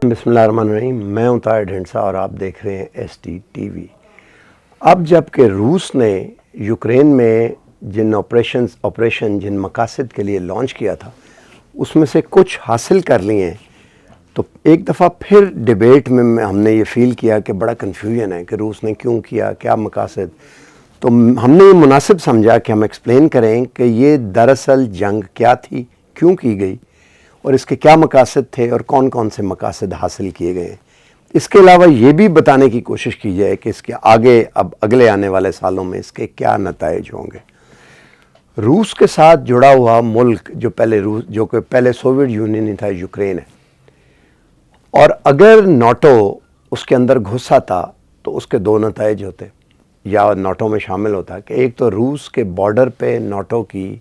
بسم اللہ الرحمن الرحیم. میں ہوں طاہر ڈھنڈسا اور آپ دیکھ رہے ہیں ایس ٹی ٹی وی. اب جب کہ روس نے یوکرین میں جن آپریشن جن مقاصد کے لیے لانچ کیا تھا اس میں سے کچھ حاصل کر لیے ہیں، تو ایک دفعہ پھر ڈیبیٹ میں ہم نے یہ فیل کیا کہ بڑا کنفیوژن ہے کہ روس نے کیوں کیا، کیا مقاصد. تو ہم نے یہ مناسب سمجھا کہ ہم ایکسپلین کریں کہ یہ دراصل جنگ کیا تھی، کیوں کی گئی، اور اس کے کیا مقاصد تھے اور کون کون سے مقاصد حاصل کیے گئے ہیں. اس کے علاوہ یہ بھی بتانے کی کوشش کی جائے کہ اس کے آگے اب اگلے آنے والے سالوں میں اس کے کیا نتائج ہوں گے. روس کے ساتھ جڑا ہوا ملک جو کہ پہلے سوویت یونین ہی تھا، یوکرین ہے، اور اگر ناٹو اس کے اندر گھسا تھا تو اس کے دو نتائج ہوتے، یا ناٹو میں شامل ہوتا کہ ایک تو روس کے بارڈر پہ ناٹو کی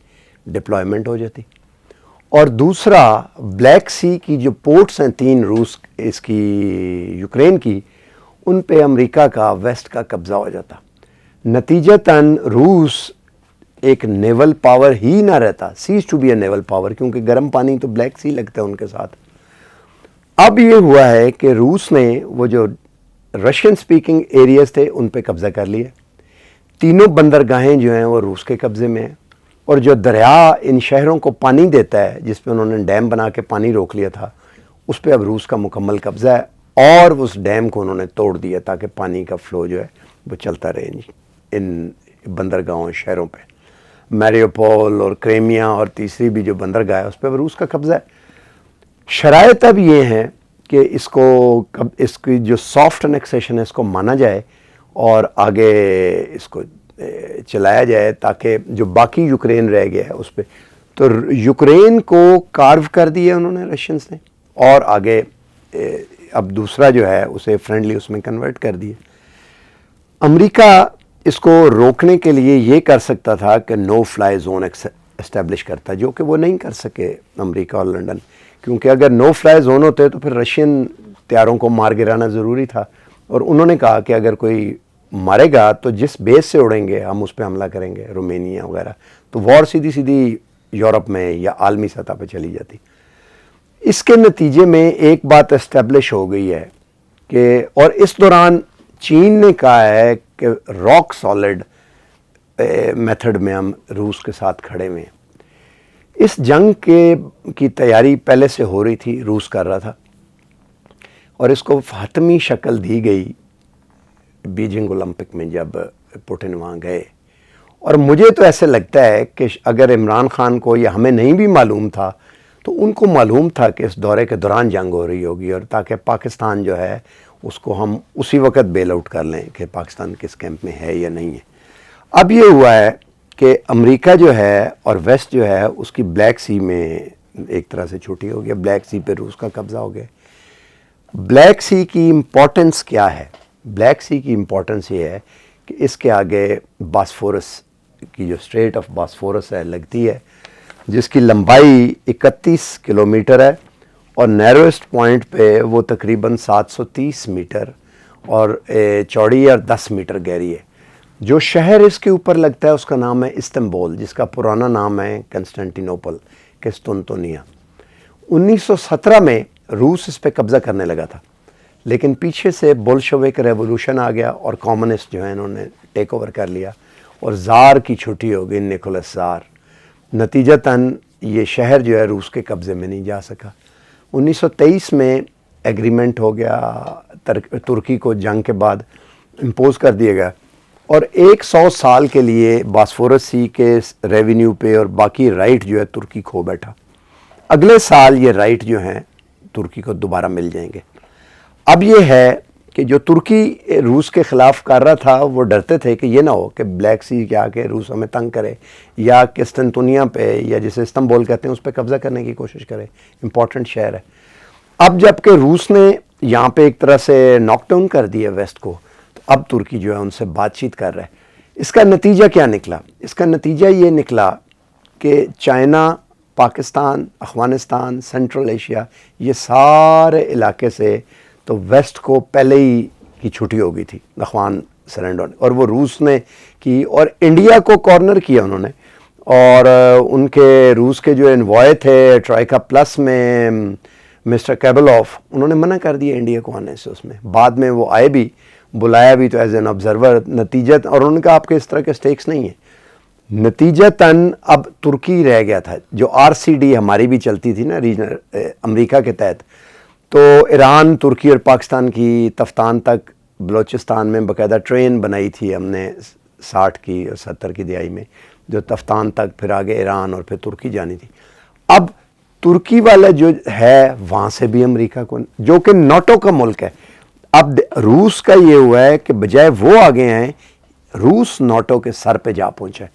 ڈپلائمنٹ ہو جاتی، اور دوسرا بلیک سی کی جو پورٹس ہیں تین اس کی یوکرین کی، ان پہ امریکہ کا ویسٹ کا قبضہ ہو جاتا. نتیجتاً روس ایک نیول پاور ہی نہ رہتا، seas to be a naval power, کیونکہ گرم پانی تو بلیک سی لگتا ہے ان کے ساتھ. اب یہ ہوا ہے کہ روس نے وہ جو رشین سپیکنگ ایریاز تھے ان پہ قبضہ کر لیا. تینوں بندرگاہیں جو ہیں وہ روس کے قبضے میں ہیں، اور جو دریا ان شہروں کو پانی دیتا ہے، جس پہ انہوں نے ڈیم بنا کے پانی روک لیا تھا، اس پہ اب روس کا مکمل قبضہ ہے، اور اس ڈیم کو انہوں نے توڑ دیا تاکہ پانی کا فلو جو ہے وہ چلتا رہے ان بندرگاہوں شہروں پہ. میریوپول اور کریمیا اور تیسری بھی جو بندرگاہ ہے اس پہ روس کا قبضہ ہے. شرائط اب یہ ہیں کہ اس کی جو سافٹ انیکسیشن ہے اس کو مانا جائے اور آگے اس کو چلایا جائے، تاکہ جو باقی یوکرین رہ گیا ہے اس پہ، تو یوکرین کو کارو کر دیا انہوں نے رشینز نے، اور آگے اب دوسرا جو ہے اسے فرینڈلی اس میں کنورٹ کر دیا. امریکہ اس کو روکنے کے لیے یہ کر سکتا تھا کہ نو فلائی زون اسٹیبلش کرتا، جو کہ وہ نہیں کر سکے امریکہ اور لنڈن، کیونکہ اگر نو فلائی زون ہوتے تو پھر رشین طیاروں کو مار گرانا ضروری تھا. اور انہوں نے کہا کہ اگر کوئی مارے گا تو جس بیس سے اڑیں گے ہم اس پہ حملہ کریں گے، رومینیا وغیرہ، تو وار سیدھی یورپ میں یا عالمی سطح پہ چلی جاتی. اس کے نتیجے میں ایک بات اسٹیبلش ہو گئی ہے کہ، اور اس دوران چین نے کہا ہے کہ راک سالڈ میتھڈ میں ہم روس کے ساتھ کھڑے ہوئے ہیں. اس جنگ کی تیاری پہلے سے ہو رہی تھی، روس کر رہا تھا، اور اس کو حتمی شکل دی گئی بیجنگ اولمپک میں جب پوٹن وہاں گئے. اور مجھے تو ایسے لگتا ہے کہ اگر عمران خان کو یہ ہمیں نہیں بھی معلوم تھا تو ان کو معلوم تھا کہ اس دورے کے دوران جنگ ہو رہی ہوگی، اور تاکہ پاکستان جو ہے اس کو ہم اسی وقت بیل آؤٹ کر لیں کہ پاکستان کس کیمپ میں ہے یا نہیں ہے. اب یہ ہوا ہے کہ امریکہ جو ہے اور ویسٹ جو ہے اس کی بلیک سی میں ایک طرح سے چھٹی ہو گیا، بلیک سی پہ روس کا قبضہ ہو گیا. بلیک سی کی امپورٹنس کیا ہے؟ بلیک سی کی امپورٹنس یہ ہے کہ اس کے آگے باسفورس کی جو اسٹریٹ آف باسفورس ہے لگتی ہے، جس کی لمبائی 31 کلومیٹر ہے، اور نیروسٹ پوائنٹ پہ وہ تقریباً 730 میٹر اور چوڑی اور 10 میٹر گہری ہے. جو شہر اس کے اوپر لگتا ہے اس کا نام ہے استنبول، جس کا پرانا نام ہے کنسٹنٹینوپل، قسطنطنیہ. 1917 میں روس اس پہ قبضہ کرنے لگا تھا، لیکن پیچھے سے بولشوک ریولوشن آ گیا اور کامونسٹ جو ہیں انہوں نے ٹیک اوور کر لیا، اور زار کی چھٹی ہو گئی، نکولس زار. نتیجتاً یہ شہر جو ہے روس کے قبضے میں نہیں جا سکا. 1923 میں ایگریمنٹ ہو گیا، ترکی کو جنگ کے بعد امپوز کر دیا گیا، اور 100 سال کے لیے باسفورس سی کے ریونیو پہ اور باقی رائٹ جو ہے ترکی کھو بیٹھا. اگلے سال یہ رائٹ جو ہیں ترکی کو دوبارہ مل جائیں گے. اب یہ ہے کہ جو ترکی روس کے خلاف کر رہا تھا وہ ڈرتے تھے کہ یہ نہ ہو کہ بلیک سی کیا کہ روس ہمیں تنگ کرے، یا قسطنطنیہ پہ یا جسے استنبول کہتے ہیں اس پہ قبضہ کرنے کی کوشش کرے، امپورٹنٹ شہر ہے. اب جب کہ روس نے یہاں پہ ایک طرح سے ناک ڈاؤن کر دیا ویسٹ کو، تو اب ترکی جو ہے ان سے بات چیت کر رہا ہے. اس کا نتیجہ کیا نکلا؟ اس کا نتیجہ یہ نکلا کہ China, Pakistan, Afghanistan, central Asia, یہ سارے علاقے سے تو ویسٹ کو پہلے ہی کی چھٹی ہو گئی تھی، اخوان سرنڈر، اور وہ روس نے کی، اور انڈیا کو کارنر کیا انہوں نے. اور ان کے روس کے جو انوائے تھے ٹرائکا پلس میں مسٹر کیبلوف انہوں نے منع کر دیا انڈیا کو آنے سے. اس میں بعد میں وہ آئے بھی, بلایا بھی تو ایز این آبزرور, نتیجت اور انہوں نے کہا آپ کے اس طرح کے سٹیکس نہیں ہیں. نتیجتاً اب ترکی رہ گیا تھا, جو RCD ہماری بھی چلتی تھی نا ریجنل امریکہ کے تحت, تو ایران, ترکی اور پاکستان کی تفتان تک بلوچستان میں باقاعدہ ٹرین بنائی تھی ہم نے 60 کی اور 70 کی دہائی میں, جو تفتان تک پھر آگے ایران اور پھر ترکی جانی تھی. اب ترکی والا جو ہے وہاں سے بھی امریکہ کو, جو کہ ناٹو کا ملک ہے. اب روس کا یہ ہوا ہے کہ بجائے وہ آگے آئیں, روس ناٹو کے سر پہ جا پہنچا ہے.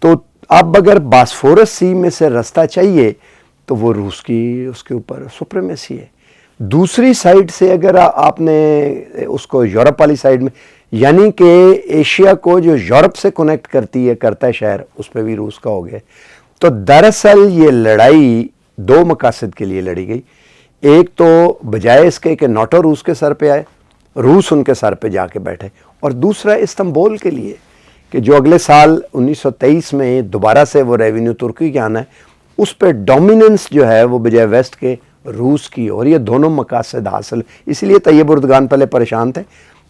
تو اب اگر باسفورس سی میں سے رستہ چاہیے تو وہ روس کی اس کے اوپر سپریمیسی ہے. دوسری سائڈ سے اگر آپ نے اس کو یورپ والی سائڈ میں, یعنی کہ ایشیا کو جو یورپ سے کنیکٹ کرتا ہے شہر, اس پہ بھی روس کا ہو گیا. تو دراصل یہ لڑائی دو مقاصد کے لیے لڑی گئی. ایک تو بجائے اس کے کہ ناٹو روس کے سر پہ آئے, روس ان کے سر پہ جا کے بیٹھے, اور دوسرا استنبول کے لیے کہ جو اگلے سال 1923 میں دوبارہ سے وہ ریونیو ترکی کے آنا ہے, اس پہ ڈومیننس جو ہے وہ بجائے ویسٹ کے روس کی, اور یہ دونوں مقاصد حاصل. اسی لیے طیب اردگان پہلے پریشان تھے.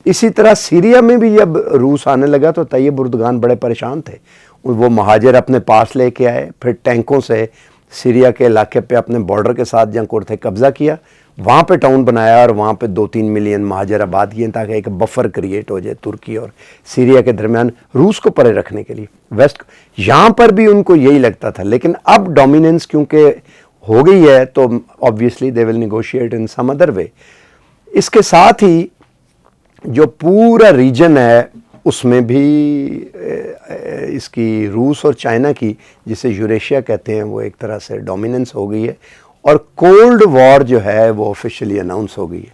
اسی طرح سیریا میں بھی جب روس آنے لگا تو طیب اردگان بڑے پریشان تھے. وہ مہاجر اپنے پاس لے کے آئے, پھر ٹینکوں سے سیریا کے علاقے پہ اپنے بارڈر کے ساتھ جہاں کرتے قبضہ کیا, وہاں پہ ٹاؤن بنایا اور وہاں پہ 2-3 ملین مہاجر آباد کیے تاکہ ایک بفر کریٹ ہو جائے ترکی اور سیریا کے درمیان, روس کو پرے رکھنے کے لیے. ویسٹ یہاں پر بھی ان کو یہی لگتا تھا, لیکن اب ڈومیننس کیونکہ ہو گئی ہے تو obviously they will negotiate in some other way. اس کے ساتھ ہی جو پورا ریجن ہے اس میں بھی اس کی روس اور چائنا کی, جسے یوریشیا کہتے ہیں, وہ ایک طرح سے ڈومیننس ہو گئی ہے, اور کولڈ وار جو ہے وہ آفیشلی اناؤنس ہو گئی ہے.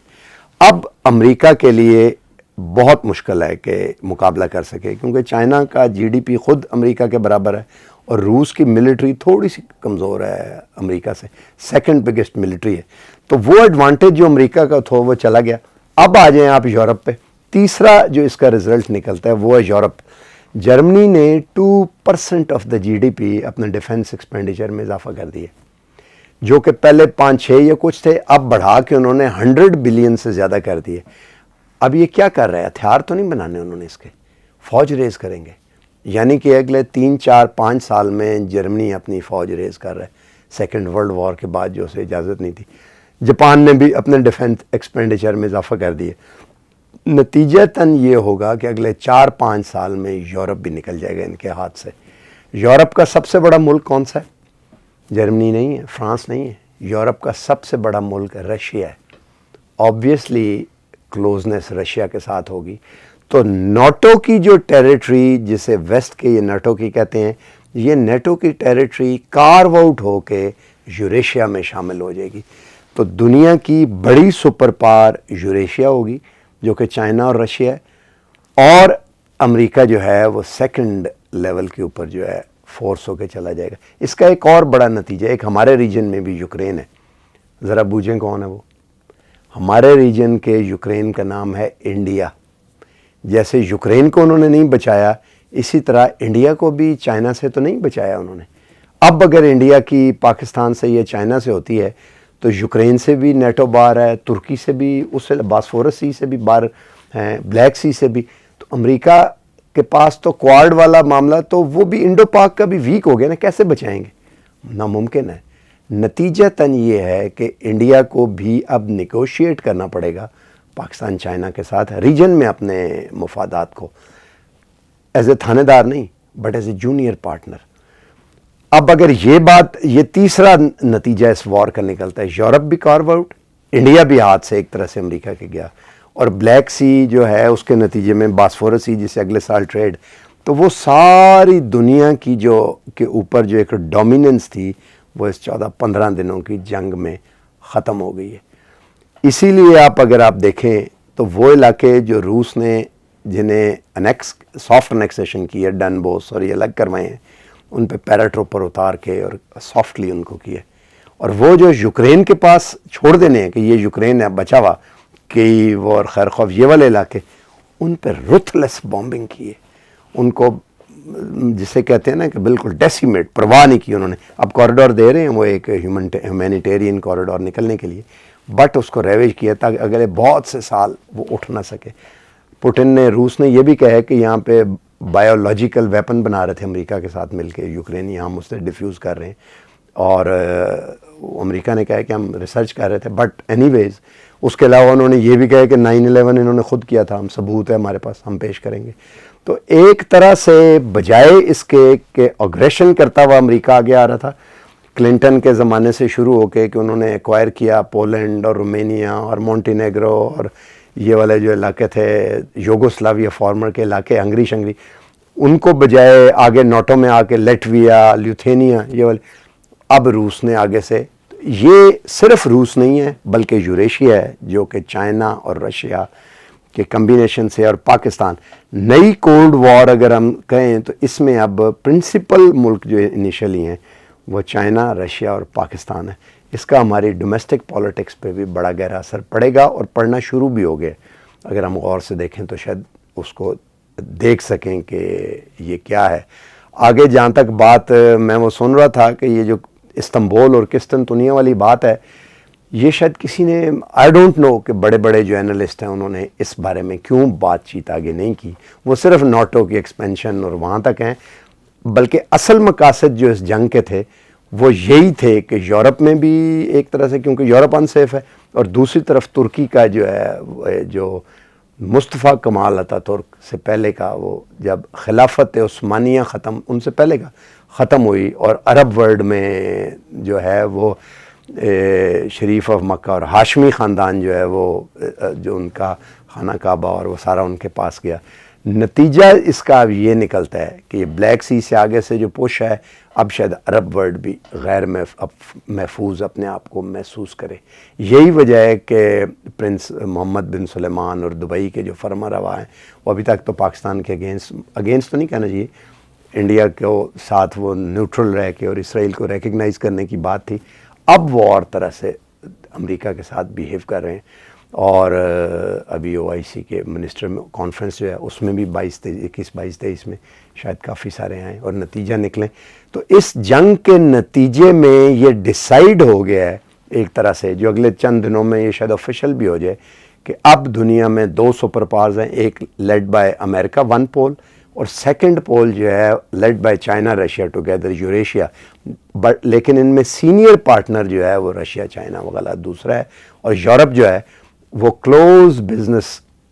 اب امریکہ کے لیے بہت مشکل ہے کہ مقابلہ کر سکے, کیونکہ چائنا کا GDP خود امریکہ کے برابر ہے, اور روس کی ملٹری تھوڑی سی کمزور ہے امریکہ سے, سیکنڈ بگیسٹ ملٹری ہے. تو وہ ایڈوانٹیج جو امریکہ کا تھا وہ چلا گیا. اب آ جائیں آپ یورپ پہ. تیسرا جو اس کا رزلٹ نکلتا ہے وہ ہے یورپ. جرمنی نے 2% آف دا GDP اپنے ڈیفنس ایکسپینڈیچر میں اضافہ کر دیا, جو کہ پہلے 5-6 یا کچھ تھے, اب بڑھا کے انہوں نے 100 بلین سے زیادہ کر دیے. اب یہ کیا کر رہے ہیں, ہتھیار تو نہیں بنانے انہوں نے اس کے, فوج ریز کریں گے. یعنی کہ اگلے 3-4-5 سال میں جرمنی اپنی فوج ریز کر رہا ہے, سیکنڈ ورلڈ وار کے بعد جو اسے اجازت نہیں تھی. جاپان نے بھی اپنے ڈیفنس ایکسپینڈیچر میں اضافہ کر دیے. نتیجتاً یہ ہوگا کہ اگلے 4-5 سال میں یورپ بھی نکل جائے گا ان کے ہاتھ سے. یورپ کا سب سے بڑا ملک کون سا ہے؟ جرمنی نہیں ہے, فرانس نہیں ہے. یورپ کا سب سے بڑا ملک رشیا ہے. آبویسلی کلوزنس رشیا کے ساتھ ہوگی. تو نیٹو کی جو ٹیریٹری, جسے ویسٹ کے یہ نیٹو کی کہتے ہیں, یہ نیٹو کی ٹیریٹری کارو آؤٹ ہو کے یوریشیا میں شامل ہو جائے گی. تو دنیا کی بڑی سپر پاور یوریشیا ہوگی, جو کہ چائنا اور رشیا ہے, اور امریکہ جو ہے وہ سیکنڈ لیول کے اوپر جو ہے فورس ہو کے چلا جائے گا. اس کا ایک اور بڑا نتیجہ, ایک ہمارے ریجن میں بھی یوکرین ہے. ذرا بوجھیں کون ہے وہ؟ ہمارے ریجن کے یوکرین کا نام ہے انڈیا. جیسے یوکرین کو انہوں نے نہیں بچایا, اسی طرح انڈیا کو بھی چائنا سے تو نہیں بچایا انہوں نے. اب اگر انڈیا کی پاکستان سے یا چائنا سے ہوتی ہے تو یوکرین سے بھی نیٹو باہر ہے, ترکی سے بھی, اس سے باسفورس سی سے بھی باہر ہیں, بلیک سی سے بھی. تو امریکہ کے پاس تو کوارڈ والا معاملہ, تو وہ بھی انڈو پاک کا بھی ویک ہو گیا نا, کیسے بچائیں گے؟ ناممکن ہے. نتیجتاً یہ ہے کہ انڈیا کو بھی اب نیگوشیٹ کرنا پڑے گا پاکستان چائنا کے ساتھ ریجن میں اپنے مفادات کو, ایز اے تھانے دار نہیں but as a junior partner. اب اگر یہ تیسرا نتیجہ اس وار کا نکلتا ہے, یورپ بھی کارو آؤٹ, انڈیا بھی ہاتھ سے ایک طرح سے امریکہ کے گیا, اور بلیک سی جو ہے اس کے نتیجے میں باسفورس سی جسے اگلے سال ٹریڈ, تو وہ ساری دنیا کی جو کے اوپر جو ایک ڈومیننس تھی وہ اس 14-15 دنوں کی جنگ میں ختم ہو گئی ہے. اسی لیے اگر آپ دیکھیں تو وہ علاقے جو روس نے جنہیں سافٹ انیکسیشن کی ہے, ڈن بوس اور یہ الگ کروائے ہیں, ان پہ پیراٹروپر اتار کے اور سافٹلی ان کو کیے, اور وہ جو یوکرین کے پاس چھوڑ دینے ہیں کہ یہ یوکرین ہے بچا ہوا, کہ وہ اور خیر خوف یہ والے علاقے, ان پہ رتھلیس بامبنگ کیے, ان کو جسے کہتے ہیں نا کہ بالکل ڈیسیمیٹ، پرواہ نہیں کی انہوں نے. اب کوریڈور دے رہے ہیں وہ ایک ہیومینیٹیرین کوریڈور نکلنے کے لیے، بٹ اس کو ریویج کیا تاکہ اگلے بہت سے سال وہ اٹھ نہ سکے. پوٹن نے، روس نے یہ بھی کہا ہے کہ یہاں پہ بایولوجیکل ویپن بنا رہے تھے امریکہ کے ساتھ مل کے یوکرینی، ہم اسے ڈیفیوز کر رہے ہیں، اور امریکہ نے کہا ہے کہ ہم ریسرچ کر رہے تھے. بٹ اینی ویز اس کے علاوہ انہوں نے یہ بھی کہا کہ 9/11 انہوں نے خود کیا تھا، ہم ثبوت ہے ہمارے پاس، ہم پیش کریں گے. تو ایک طرح سے بجائے اس کے کہ اگریشن کرتا ہوا امریکہ آگے آ رہا تھا، کلنٹن کے زمانے سے شروع ہو کے کہ انہوں نے ایکوائر کیا پولینڈ اور رومینیا اور مونٹینیگرو اور یہ والے جو علاقے تھے یوگوسلاویا فارمر کے علاقے، ہنگری شنگری، ان کو بجائے آگے ناٹو میں آ کے لیٹویا، لیتھینیا، یہ والے. اب روس نے آگے سے، یہ صرف روس نہیں ہے بلکہ یوریشیا ہے جو کہ چائنا اور رشیا کے کمبینیشن سے، اور پاکستان. نئی کولڈ وار اگر ہم کہیں تو اس میں اب پرنسپل ملک جو انیشلی ہیں وہ چائنا، رشیا اور پاکستان ہے. اس کا ہماری ڈومیسٹک پالیٹکس پہ بھی بڑا گہرا اثر پڑے گا، اور پڑنا شروع بھی ہو گیا. اگر ہم غور سے دیکھیں تو شاید اس کو دیکھ سکیں کہ یہ کیا ہے. آگے جہاں تک بات میں وہ سن رہا تھا کہ یہ جو استنبول اور قسطنطنیہ والی بات ہے، یہ شاید کسی نے، آئی ڈونٹ نو کہ بڑے بڑے جو اینالسٹ ہیں انہوں نے اس بارے میں کیوں بات چیت آگے نہیں کی. وہ صرف ناٹو کی ایکسپینشن اور وہاں تک ہیں، بلکہ اصل مقاصد جو اس جنگ کے تھے وہ یہی تھے کہ یورپ میں بھی ایک طرح سے، کیونکہ یورپ انسیف ہے، اور دوسری طرف ترکی کا جو ہے، جو مصطفیٰ کمال اتاتورک سے پہلے کا، وہ جب خلافت عثمانیہ ختم، ان سے پہلے کا ختم ہوئی، اور عرب ورلڈ میں جو ہے وہ شریف آف مکہ اور ہاشمی خاندان جو ہے وہ، جو ان کا خانہ کعبہ اور وہ سارا ان کے پاس گیا. نتیجہ اس کا اب یہ نکلتا ہے کہ یہ بلیک سی سے آگے سے جو پش ہے، اب شاید عرب ورلڈ بھی غیر محفوظ اپنے آپ کو محسوس کرے. یہی وجہ ہے کہ پرنس محمد بن سلیمان اور دبئی کے جو فرما روا ہیں، وہ ابھی تک تو پاکستان کے اگینسٹ تو نہیں کہنا چاہیے، انڈیا کو ساتھ وہ نیوٹرل رہ کے اور اسرائیل کو ریکگنائز کرنے کی بات تھی. اب وہ اور طرح سے امریکہ کے ساتھ بیہیو کر رہے ہیں. اور ابھی OIC کے منسٹر کانفرنس جو ہے اس میں بھی 21-22-23 میں شاید کافی سارے آئیں اور نتیجہ نکلیں. تو اس جنگ کے نتیجے میں یہ ڈیسائیڈ ہو گیا ہے ایک طرح سے، جو اگلے چند دنوں میں یہ شاید آفیشل بھی ہو جائے، کہ اب دنیا میں 2 سپر پاورز ہیں، ایک لیڈ بائی امریکہ 1 پول، اور سیکنڈ پول جو ہے led by China Russia together Eurasia. لیکن ان میں سینئر پارٹنر جو ہے وہ رشیا، چائنا وغیرہ دوسرا ہے، اور یورپ جو ہے وہ کلوز بزنس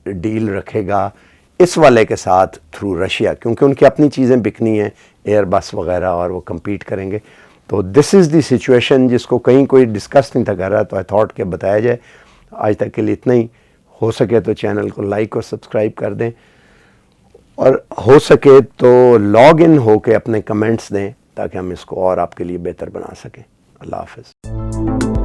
ڈیل رکھے گا اس والے کے ساتھ تھرو رشیا، کیونکہ ان کی اپنی چیزیں بکنی ہیں، ایئر بس وغیرہ، اور وہ کمپیٹ کریں گے. تو دس از دی سچویشن جس کو کہیں کوئی ڈسکس نہیں تھا کر رہا، تو آئی تھاٹ کہ بتایا جائے. آج تک کے لیے اتنا ہی. ہو سکے تو چینل کو لائک اور سبسکرائب کر دیں، اور ہو سکے تو لاگ ان ہو کے اپنے کمنٹس دیں تاکہ ہم اس کو اور آپ کے لیے بہتر بنا سکیں. اللہ حافظ.